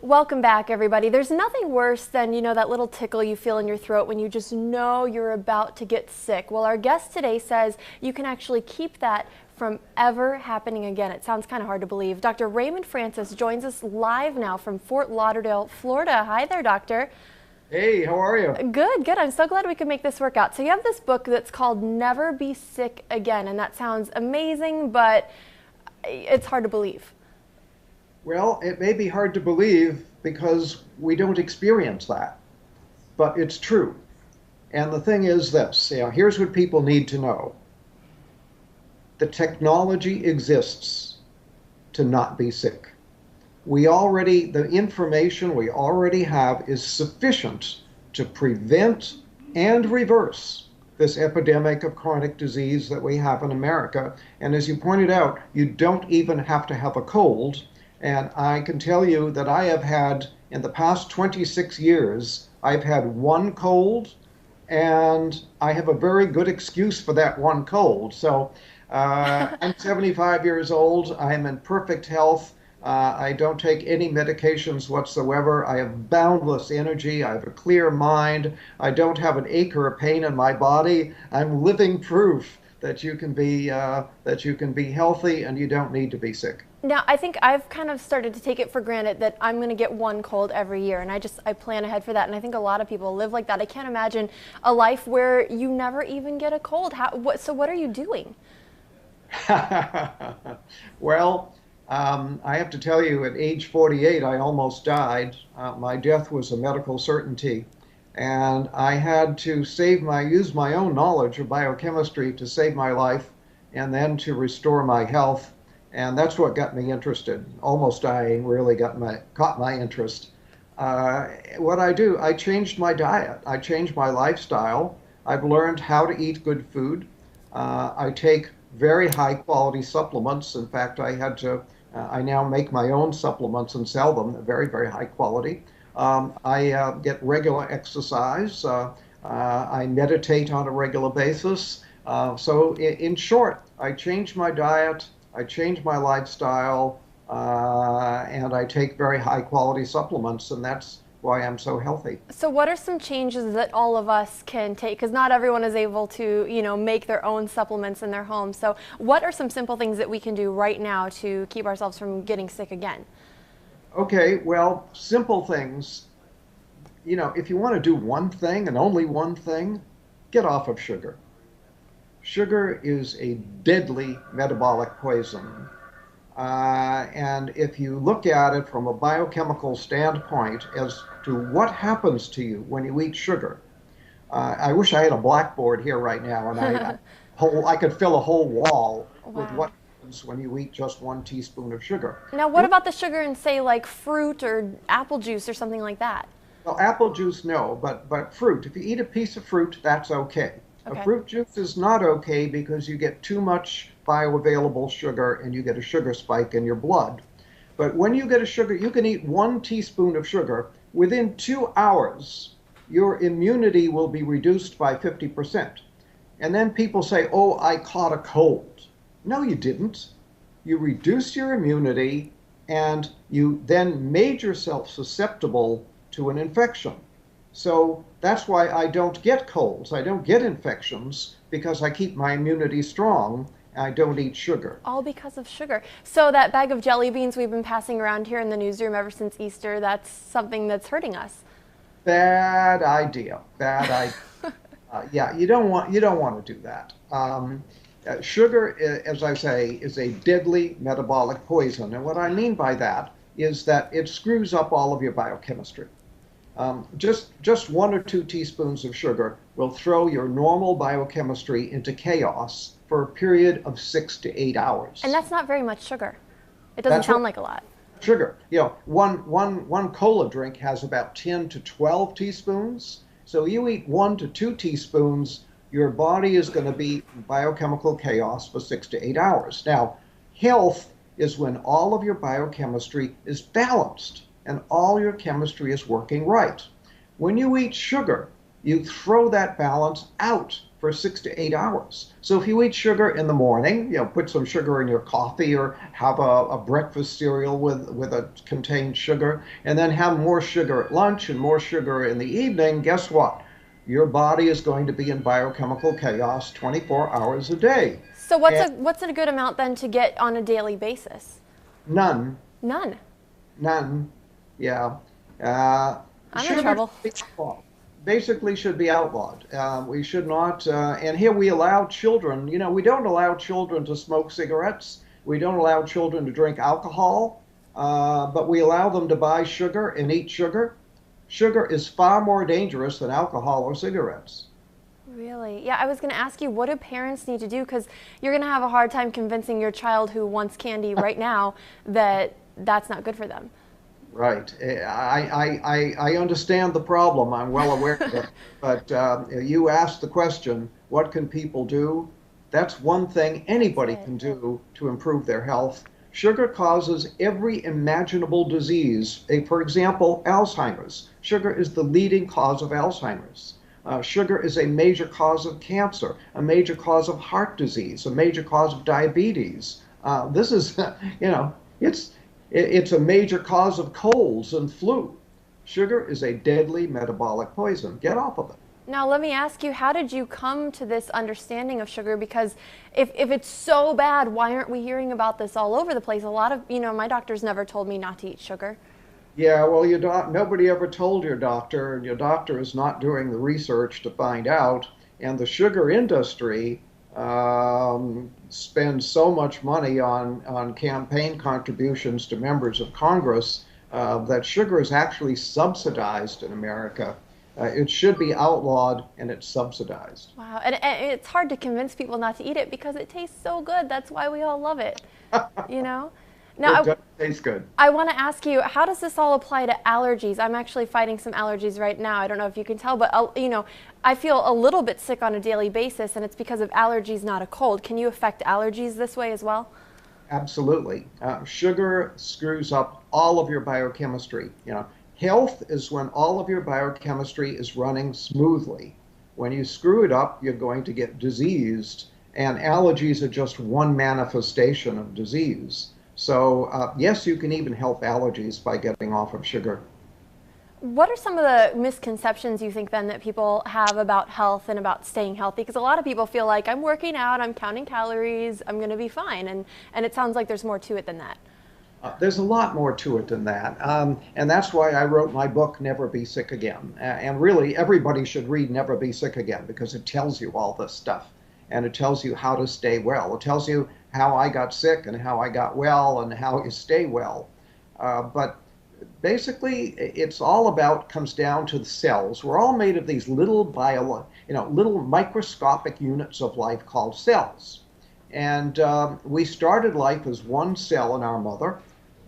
Welcome back, everybody. There's nothing worse than, that little tickle you feel in your throat when you just know you're about to get sick. Well, our guest today says you can actually keep that from ever happening again. It sounds kind of hard to believe. Dr. Raymond Francis joins us live now from Fort Lauderdale, Florida. Hi there, doctor. Hey, how are you? Good, good. I'm so glad we could make this work out. So you have this book that's called Never Be Sick Again, and that sounds amazing, but it's hard to believe. Well, it may be hard to believe because we don't experience that, but it's true. And the thing is this, here's what people need to know. The technology exists to not be sick. The information we already have is sufficient to prevent and reverse this epidemic of chronic disease that we have in America. And as you pointed out, you don't even have to have a cold. And I can tell you that I have had, in the past 26 years, I've had one cold, and I have a very good excuse for that one cold. So I'm 75 years old. I'm in perfect health. I don't take any medications whatsoever. I have boundless energy. I have a clear mind. I don't have an ache or a pain in my body. I'm living proof that you can be healthy and you don't need to be sick. Now, I think I've kind of started to take it for granted that I'm going to get one cold every year, and I plan ahead for that, and I think a lot of people live like that. I can't imagine a life where you never even get a cold. So what are you doing? Well, I have to tell you, at age 48, I almost died. My death was a medical certainty, and I had to use my own knowledge of biochemistry to save my life and then to restore my health. And that's what got me interested. Almost dying really caught my interest. What I do, I changed my diet. I changed my lifestyle. I've learned how to eat good food. I take very high quality supplements. In fact, I now make my own supplements and sell them. They're very, very high quality. I get regular exercise. I meditate on a regular basis. So in short, I changed my diet. I change my lifestyle, and I take very high quality supplements, and that's why I'm so healthy. So what are some changes that all of us can take? Because not everyone is able to, make their own supplements in their home. So what are some simple things that we can do right now to keep ourselves from getting sick again? Okay, well, simple things. If you want to do one thing and only one thing, get off of sugar. Sugar is a deadly metabolic poison. And if you look at it from a biochemical standpoint as to what happens to you when you eat sugar, I wish I had a blackboard here right now and I could fill a whole wall with what happens when you eat just 1 teaspoon of sugar. Now, what about the sugar in, say, like fruit or apple juice or something like that? Well, apple juice, no, but fruit. If you eat a piece of fruit, that's okay. Okay. A fruit juice is not okay because you get too much bioavailable sugar and you get a sugar spike in your blood. But when you get a sugar, you can eat 1 teaspoon of sugar. Within 2 hours, your immunity will be reduced by 50%. And then people say, oh, I caught a cold. No, you didn't. You reduced your immunity and you then made yourself susceptible to an infection. So that's why I don't get colds. I don't get infections because I keep my immunity strong. I don't eat sugar. All because of sugar. So that bag of jelly beans we've been passing around here in the newsroom ever since Easter, that's something that's hurting us. Bad idea. Bad idea. Yeah, you don't want to do that. Sugar, as I say, is a deadly metabolic poison. And what I mean by that is that it screws up all of your biochemistry. Just 1 or 2 teaspoons of sugar will throw your normal biochemistry into chaos for a period of 6 to 8 hours. And that's not very much sugar. It doesn't sound like a lot. Sugar. One cola drink has about 10 to 12 teaspoons. So you eat 1 to 2 teaspoons, your body is going to be in biochemical chaos for 6 to 8 hours. Now, health is when all of your biochemistry is balanced and all your chemistry is working right. When you eat sugar, you throw that balance out for 6 to 8 hours. So if you eat sugar in the morning, put some sugar in your coffee or have a breakfast cereal with a contained sugar, and then have more sugar at lunch and more sugar in the evening, guess what? Your body is going to be in biochemical chaos 24 hours a day. So And what's a good amount then to get on a daily basis? none, None. none, yeah. Uh, I'm in Sugar trouble. basically should be outlawed. We should not, and here we allow children, we don't allow children to smoke cigarettes. We don't allow children to drink alcohol, but we allow them to buy sugar and eat sugar. Sugar is far more dangerous than alcohol or cigarettes. Really? Yeah, I was going to ask you, what do parents need to do? Because you're going to have a hard time convincing your child who wants candy right now that that's not good for them. Right. I understand the problem. I'm well aware of it. But you asked the question, what can people do? That's one thing anybody can do to improve their health. Sugar causes every imaginable disease. For example, Alzheimer's. Sugar is the leading cause of Alzheimer's. Sugar is a major cause of cancer, a major cause of heart disease, a major cause of diabetes. This is, it's a major cause of colds and flu. Sugar is a deadly metabolic poison. Get off of it. Now, let me ask you, how did you come to this understanding of sugar? Because if it's so bad, why aren't we hearing about this all over the place? A lot of, my doctors never told me not to eat sugar. Yeah, well, nobody ever told your doctor, and your doctor is not doing the research to find out. And the sugar industry spends so much money on campaign contributions to members of Congress that sugar is actually subsidized in America. It should be outlawed, and it's subsidized. Wow, and it's hard to convince people not to eat it because it tastes so good. That's why we all love it, Now, It does taste good. I want to ask you, how does this all apply to allergies? I'm actually fighting some allergies right now. I don't know if you can tell, but I feel a little bit sick on a daily basis, and it's because of allergies, not a cold. Can you affect allergies this way as well? Absolutely. Sugar screws up all of your biochemistry. Health is when all of your biochemistry is running smoothly. When you screw it up, you're going to get diseased, and allergies are just one manifestation of disease. So yes, you can even help allergies by getting off of sugar. What are some of the misconceptions you think then that people have about health and about staying healthy? Because a lot of people feel like I'm working out, I'm counting calories, I'm going to be fine. And it sounds like there's more to it than that. There's a lot more to it than that. And that's why I wrote my book, Never Be Sick Again. And really, everybody should read Never Be Sick Again because it tells you all this stuff. And it tells you how to stay well. It tells you how I got sick and how I got well and how you stay well. But basically, it's all about, comes down to the cells. We're all made of these little little microscopic units of life called cells. And we started life as one cell in our mother.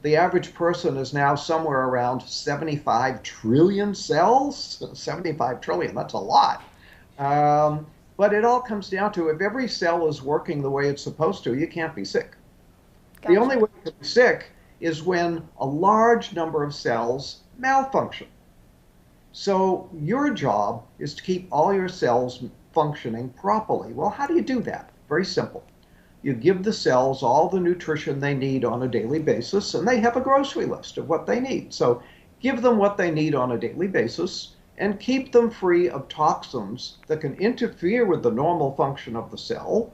The average person is now somewhere around 75 trillion cells. 75 trillion, that's a lot. But it all comes down to, if every cell is working the way it's supposed to, you can't be sick. Gotcha. The only way to be sick is when a large number of cells malfunction. So your job is to keep all your cells functioning properly. Well, how do you do that? Very simple. You give the cells all the nutrition they need on a daily basis, and they have a grocery list of what they need. So give them what they need on a daily basis, and keep them free of toxins that can interfere with the normal function of the cell,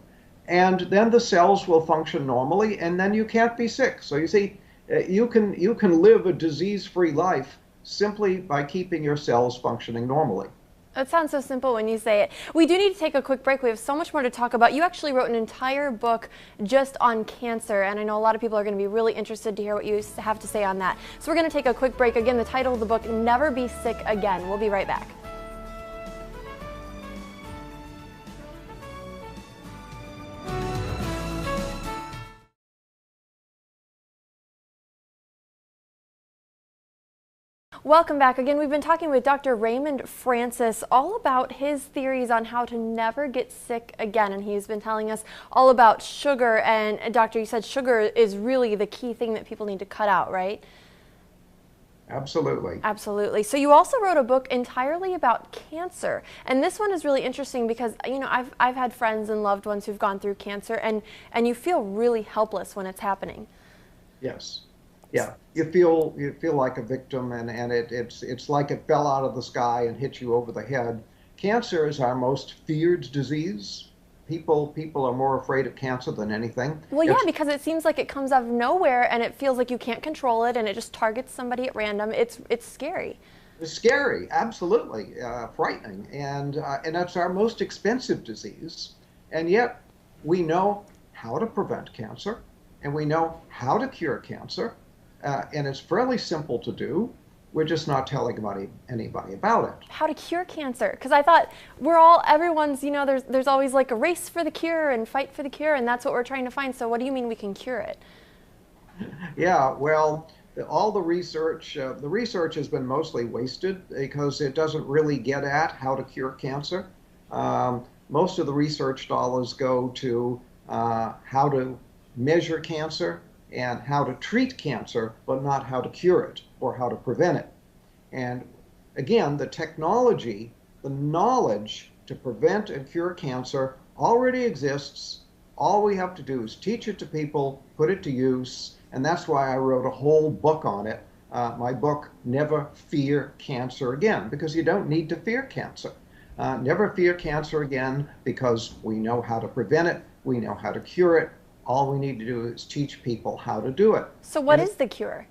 and then the cells will function normally, and then you can't be sick. So you see, you can live a disease-free life simply by keeping your cells functioning normally. It sounds so simple when you say it. We do need to take a quick break. We have so much more to talk about. You actually wrote an entire book just on cancer, and I know a lot of people are going to be really interested to hear what you have to say on that. So we're going to take a quick break. Again, the title of the book, Never Be Sick Again. We'll be right back. Welcome back. Again, we've been talking with Dr. Raymond Francis all about his theories on how to never get sick again. And he's been telling us all about sugar. And Doctor, you said sugar is really the key thing that people need to cut out, right? Absolutely. Absolutely. So you also wrote a book entirely about cancer. And this one is really interesting because, I've had friends and loved ones who've gone through cancer, and you feel really helpless when it's happening. Yes. Yeah. You feel like a victim, and it's like it fell out of the sky and hit you over the head. Cancer is our most feared disease. People are more afraid of cancer than anything. Well, yeah, because it seems like it comes out of nowhere and it feels like you can't control it and it just targets somebody at random. It's scary. It's scary, absolutely frightening, and it's our most expensive disease. And yet, we know how to prevent cancer, and we know how to cure cancer, and it's fairly simple to do. We're just not telling anybody about it. How to cure cancer? Because I thought everyone's, there's always like a race for the cure and fight for the cure, and that's what we're trying to find. So what do you mean we can cure it? Yeah, well, all the research has been mostly wasted because it doesn't really get at how to cure cancer. Most of the research dollars go to how to measure cancer and how to treat cancer, but not how to cure it or how to prevent it. And again, the technology, the knowledge to prevent and cure cancer already exists. All we have to do is teach it to people, put it to use, and that's why I wrote a whole book on it. My book, Never Fear Cancer Again, because you don't need to fear cancer. Never fear cancer again because we know how to prevent it, we know how to cure it. All we need to do is teach people how to do it. So what is the cure?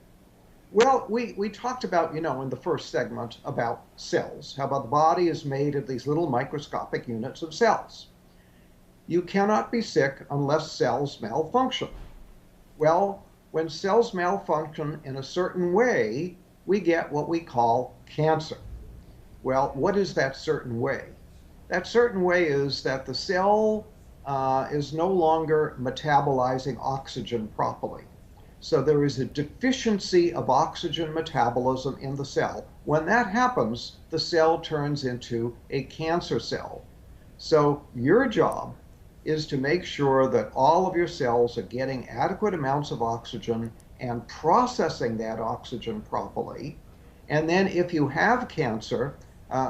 Well, we talked about, in the first segment about cells, how about the body is made of these little microscopic units of cells. You cannot be sick unless cells malfunction. Well, when cells malfunction in a certain way, we get what we call cancer. Well, what is that certain way? That certain way is that the cell is no longer metabolizing oxygen properly. So there is a deficiency of oxygen metabolism in the cell. When that happens, the cell turns into a cancer cell. So your job is to make sure that all of your cells are getting adequate amounts of oxygen and processing that oxygen properly. And then if you have cancer,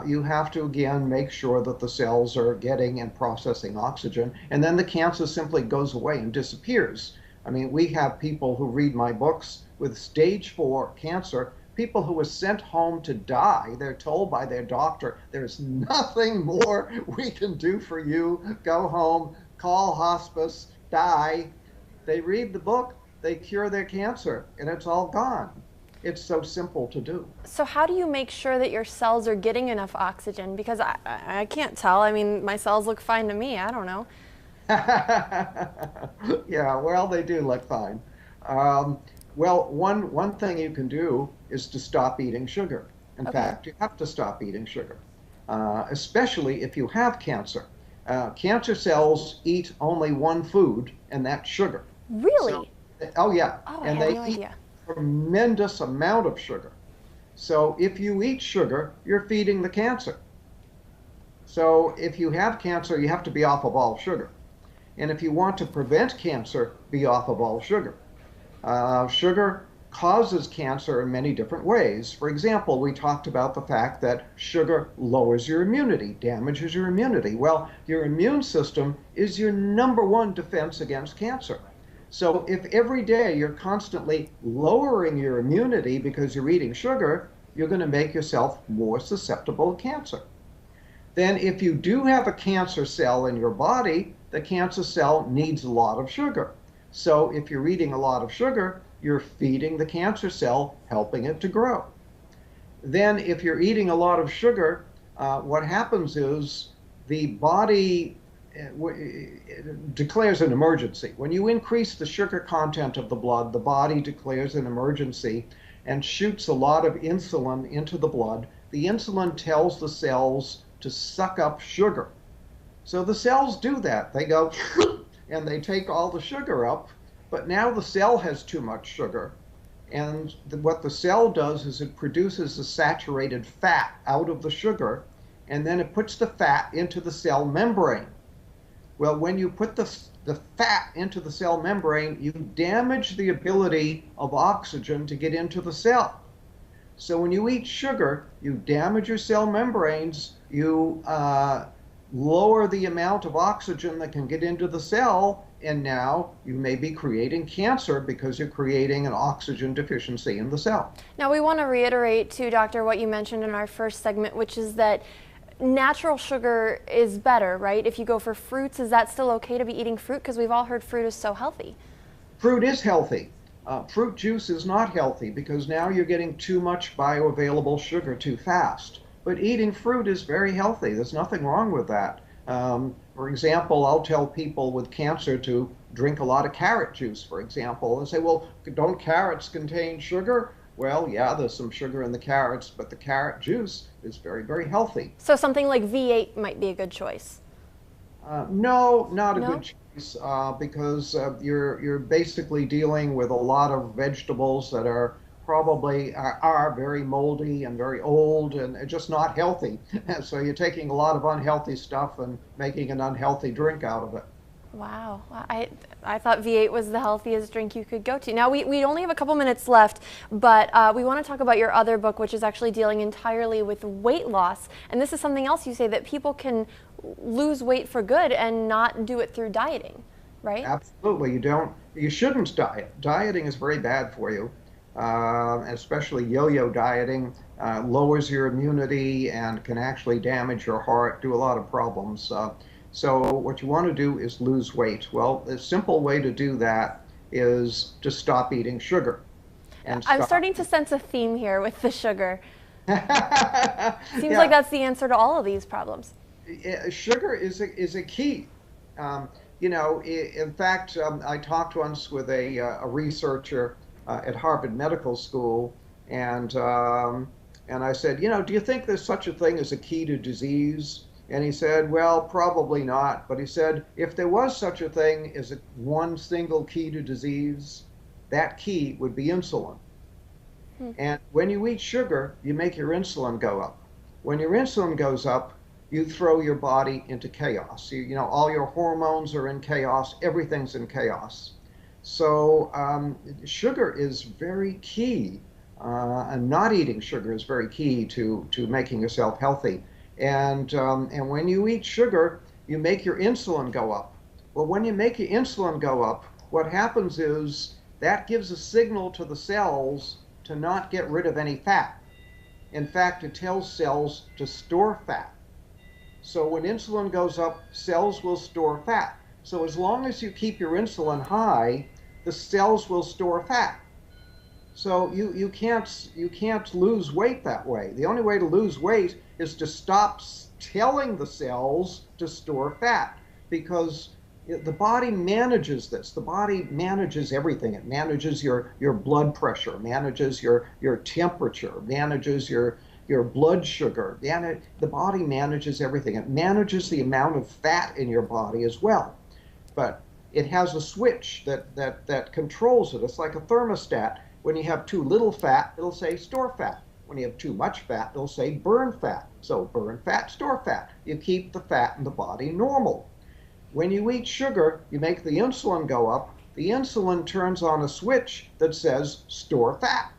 you have to again make sure that the cells are getting and processing oxygen, and then the cancer simply goes away and disappears. I mean, we have people who read my books with stage 4 cancer, people who were sent home to die. They're told by their doctor, there's nothing more we can do for you. Go home, call hospice, die. They read the book, they cure their cancer, and it's all gone. It's so simple to do. So how do you make sure that your cells are getting enough oxygen? Because I can't tell. I mean, my cells look fine to me. I don't know. Yeah, well, they do look fine. Well, one thing you can do is to stop eating sugar. In fact, you have to stop eating sugar, especially if you have cancer. Cancer cells eat only one food, and that's sugar. Really? Oh, yeah. Oh, and I had they no eat idea. a tremendous amount of sugar. So if you eat sugar, you're feeding the cancer. So if you have cancer, you have to be off of all sugar. And if you want to prevent cancer, be off of all sugar. Sugar causes cancer in many different ways. For example, we talked about the fact that sugar lowers your immunity, damages your immunity. Well, your immune system is your #1 defense against cancer. So if every day you're constantly lowering your immunity because you're eating sugar, you're going to make yourself more susceptible to cancer. Then if you do have a cancer cell in your body, the cancer cell needs a lot of sugar. So if you're eating a lot of sugar, you're feeding the cancer cell, helping it to grow. Then if you're eating a lot of sugar, what happens is the body declares an emergency. When you increase the sugar content of the blood, the body declares an emergency and shoots a lot of insulin into the blood. The insulin tells the cells to suck up sugar. So the cells do that. They go and they take all the sugar up, but now the cell has too much sugar. And what the cell does is it produces a saturated fat out of the sugar, and then it puts the fat into the cell membrane. Well, when you put the fat into the cell membrane, you damage the ability of oxygen to get into the cell. So when you eat sugar, you damage your cell membranes, you lower the amount of oxygen that can get into the cell, and now you may be creating cancer because you're creating an oxygen deficiency in the cell. Now we want to reiterate too, Doctor, what you mentioned in our first segment, which is that natural sugar is better, right? If you go for fruits, is that still okay to be eating fruit? Because we've all heard fruit is so healthy. Fruit is healthy. Fruit juice is not healthy because now you're getting too much bioavailable sugar too fast. But eating fruit is very healthy. There's nothing wrong with that. For example, I'll tell people with cancer to drink a lot of carrot juice, for example, and say, well, don't carrots contain sugar? Well, yeah, there's some sugar in the carrots, but the carrot juice is very, very healthy. So something like V8 might be a good choice. No, not a good choice, because you're basically dealing with a lot of vegetables that are probably are very moldy and very old and just not healthy. So you're taking a lot of unhealthy stuff and making an unhealthy drink out of it. Wow, I thought V8 was the healthiest drink you could go to. Now we only have a couple minutes left, but we want to talk about your other book, which is actually dealing entirely with weight loss. And this is something else you say, that people can lose weight for good and not do it through dieting, right? Absolutely, you shouldn't diet. Dieting is very bad for you. Especially yo-yo dieting, lowers your immunity and can actually damage your heart, do a lot of problems. So what you want to do is lose weight. Well, the simple way to do that is to stop eating sugar. And I'm starting to sense a theme here with the sugar. Seems Yeah. like that's the answer to all of these problems. Sugar is a key. In fact, I talked once with a researcher at Harvard Medical School, and I said, do you think there's such a thing as a key to disease? And he said, well, probably not. But he said, if there was such a thing as one single key to disease, that key would be insulin. And when you eat sugar, you make your insulin go up. When your insulin goes up, you throw your body into chaos. All your hormones are in chaos. Everything's in chaos. So sugar is very key, and not eating sugar is very key to making yourself healthy. And when you eat sugar, you make your insulin go up. Well, when you make your insulin go up, what happens is that gives a signal to the cells to not get rid of any fat. In fact, it tells cells to store fat. So when insulin goes up, cells will store fat. So as long as you keep your insulin high, the cells will store fat. So you can't lose weight that way. The only way to lose weight is to stop telling the cells to store fat, because the body manages this. The body manages everything. It manages your blood pressure, manages your temperature, manages your blood sugar. The body manages everything. It manages the amount of fat in your body as well. But it has a switch that controls it. It's like a thermostat. When you have too little fat, it'll say store fat. When you have too much fat, it'll say burn fat. So burn fat, store fat. You keep the fat in the body normal. When you eat sugar, you make the insulin go up. The insulin turns on a switch that says store fat.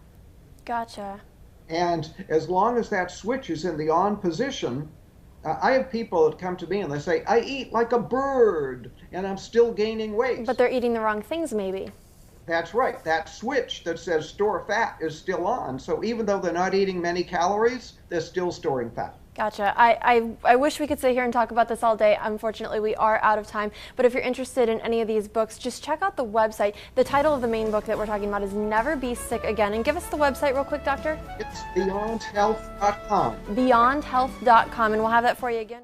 Gotcha. And as long as that switch is in the on position, I have people that come to me and they say, I eat like a bird and I'm still gaining weight. But they're eating the wrong things, maybe. That's right. That switch that says store fat is still on. So even though they're not eating many calories, they're still storing fat. Gotcha. I wish we could sit here and talk about this all day. Unfortunately, we are out of time. But if you're interested in any of these books, just check out the website. The title of the main book that we're talking about is Never Be Sick Again. And give us the website real quick, Doctor. It's beyondhealth.com. Beyondhealth.com. And we'll have that for you again.